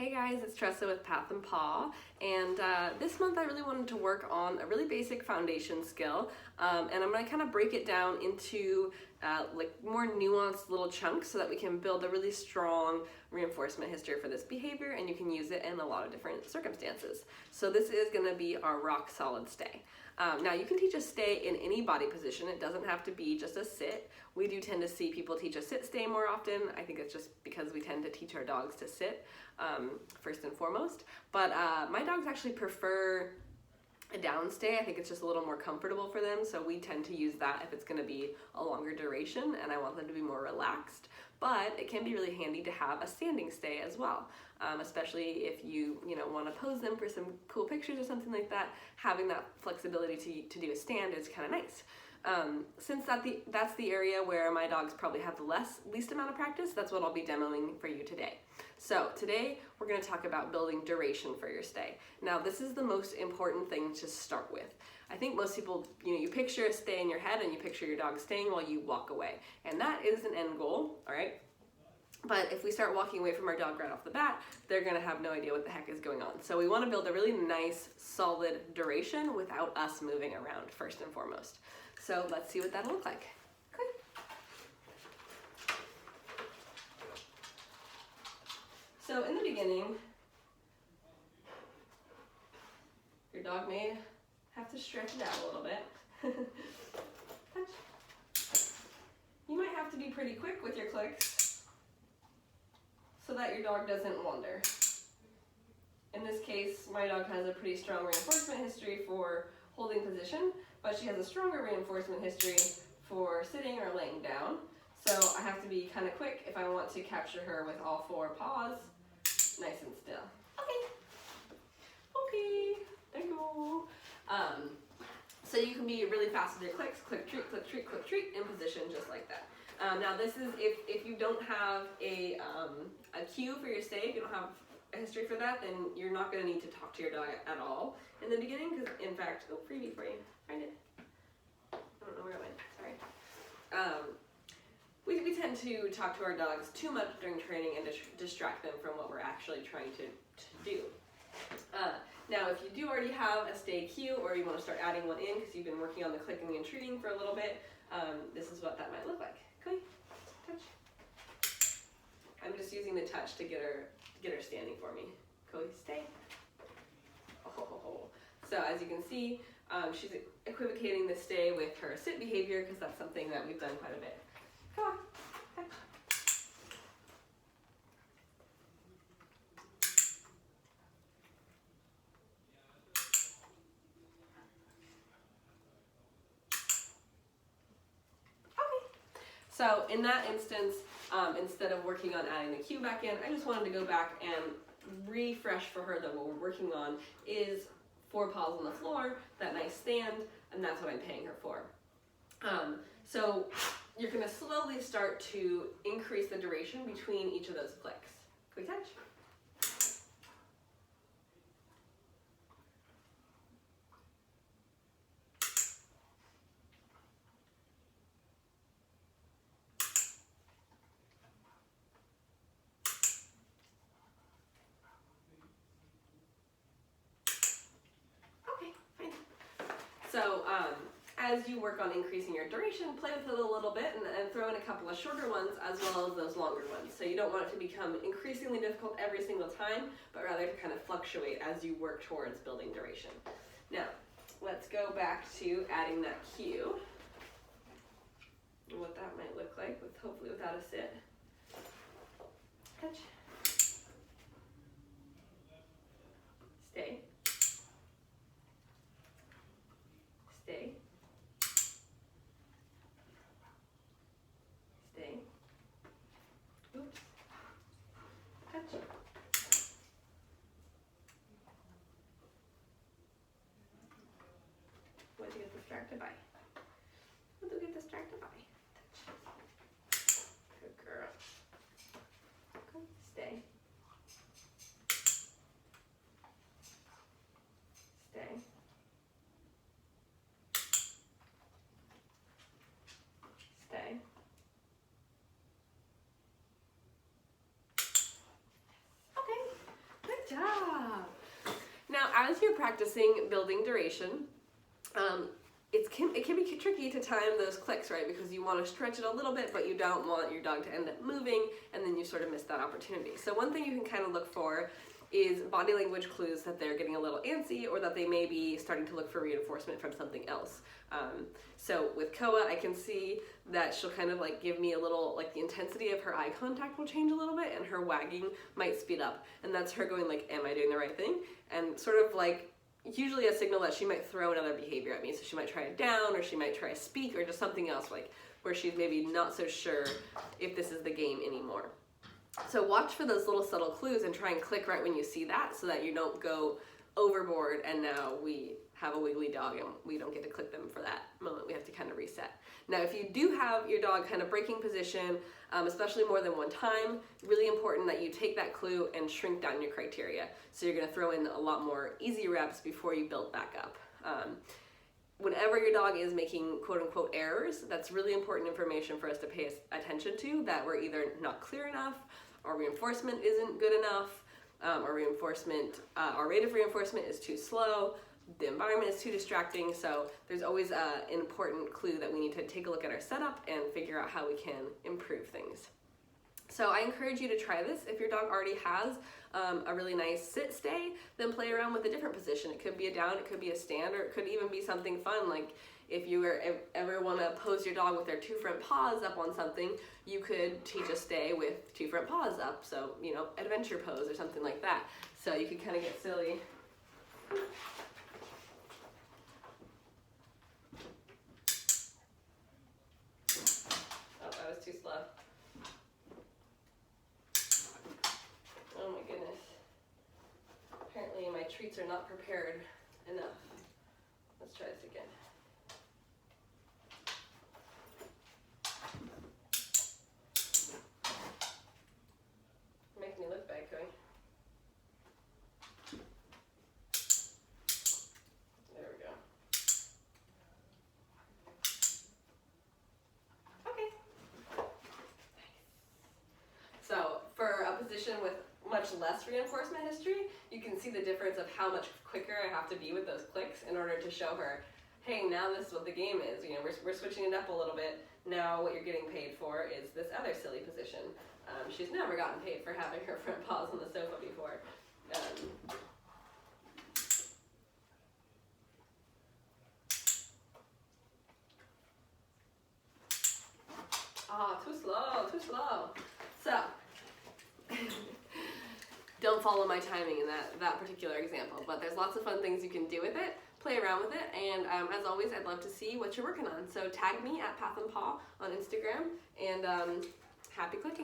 Hey guys, it's Tressa with Path and Paw, and this month I really wanted to work on a really basic foundation skill, and I'm going to kind of break it down into like more nuanced little chunks so that we can build a really strong reinforcement history for this behavior, and you can use it in a lot of different circumstances. So this is going to be our rock solid stay. Now you can teach a stay in any body position. It doesn't have to be just a sit. We do tend to see people teach a sit stay more often. I think it's just because we tend to teach our dogs to sit first and foremost. But my dogs actually prefer a down stay. I think it's just a little more comfortable for them, so we tend to use that if it's going to be a longer duration and I want them to be more relaxed. But it can be really handy to have a standing stay as well, especially if you want to pose them for some cool pictures or something like that. Having that flexibility to do a stand is kind of nice. Since that's the area where my dogs probably have the least amount of practice, that's what I'll be demoing for you today. So today we're going to talk about building duration for your stay. Now this is the most important thing to start with. I think most people, you picture a stay in your head and you picture your dog staying while you walk away. And that is an end goal, all right? But if we start walking away from our dog right off the bat, they're gonna have no idea what the heck is going on. So we wanna build a really nice, solid duration without us moving around first and foremost. So let's see what that'll look like. Okay. So in the beginning, your dog may have to stretch it out a little bit. You might have to be pretty quick with your clicks so that your dog doesn't wander. In this case, my dog has a pretty strong reinforcement history for holding position, but she has a stronger reinforcement history for sitting or laying down. So I have to be kind of quick if I want to capture her with all four paws, nice and still. Okay, there you go. So you can be really fast with your clicks, click, treat, in position just like that. Now this is if you don't have a cue for your stay, if you don't have a history for that, then you're not going to need to talk to your dog at all in the beginning, because in fact, freebie for you, find it. I don't know where it went, sorry. We tend to talk to our dogs too much during training and distract them from what we're actually trying to do. Now, if you do already have a stay cue, or you want to start adding one in because you've been working on the clicking and treating for a little bit, this is what that might look like. Okay, touch. I'm just using the touch to get her standing for me. Cody, stay. Oh. So as you can see, she's equivocating the stay with her sit behavior because that's something that we've done quite a bit. Come on, touch. So in that instance, instead of working on adding the cue back in, I just wanted to go back and refresh for her that what we're working on is four paws on the floor, that nice stand, and that's what I'm paying her for. So you're going to slowly start to increase the duration between each of those clicks. Quick touch. So as you work on increasing your duration, play with it a little bit and throw in a couple of shorter ones as well as those longer ones. So you don't want it to become increasingly difficult every single time, but rather to kind of fluctuate as you work towards building duration. Now, let's go back to adding that cue, and what that might look like, hopefully without a sit. Touch. Stay. Stay. Stay. Oops. Touch. What did you get distracted by? What did you get distracted by? Touch. Good girl. Okay. Stay. Stay. Stay. Okay, as you're practicing building duration, it can be tricky to time those clicks, right? Because you want to stretch it a little bit, but you don't want your dog to end up moving, and then you sort of miss that opportunity. So one thing you can kind of look for is body language clues that they're getting a little antsy, or that they may be starting to look for reinforcement from something else. So with Koa, I can see that she'll kind of like give me a little, like the intensity of her eye contact will change a little bit, and her wagging might speed up. And that's her going like, am I doing the right thing? And sort of like usually a signal that she might throw another behavior at me. So she might try it down, or she might try to speak, or just something else, like where she's maybe not so sure if this is the game anymore. So watch for those little subtle clues and try and click right when you see that, so that you don't go overboard and now we have a wiggly dog and we don't get to click them for that moment. We have to kind of reset. Now, if you do have your dog kind of breaking position, especially more than one time, really important that you take that clue and shrink down your criteria. So you're going to throw in a lot more easy reps before you build back up. Whenever your dog is making quote-unquote errors, that's really important information for us to pay attention to, that we're either not clear enough, our reinforcement isn't good enough, our rate of reinforcement is too slow, the environment is too distracting. So there's always an important clue that we need to take a look at our setup and figure out how we can improve things. So I encourage you to try this. If your dog already has a really nice sit stay, then play around with a different position. It could be a down, it could be a stand, or it could even be something fun, like if you ever want to pose your dog with their two front paws up on something, you could teach a stay with two front paws up. So, you know, adventure pose or something like that. So you could kind of get silly. Oh, that was too slow. Oh my goodness. Apparently my treats are not prepared enough. Let's try this again. Making me look bad, Cody. There we go. Okay. So for a position with much less reinforcement history, you can see the difference of how much quicker I have to be with those clicks in order to show her, hey, now this is what the game is. You know, we're switching it up a little bit. Now what you're getting paid for is this other silly position. She's never gotten paid for having her front paws on the sofa before. Too slow, too slow. So, don't follow my timing in that particular example, but there's lots of fun things you can do with it. Play around with it, and as always, I'd love to see what you're working on. So tag me at Path and Paw on Instagram, and happy clicking.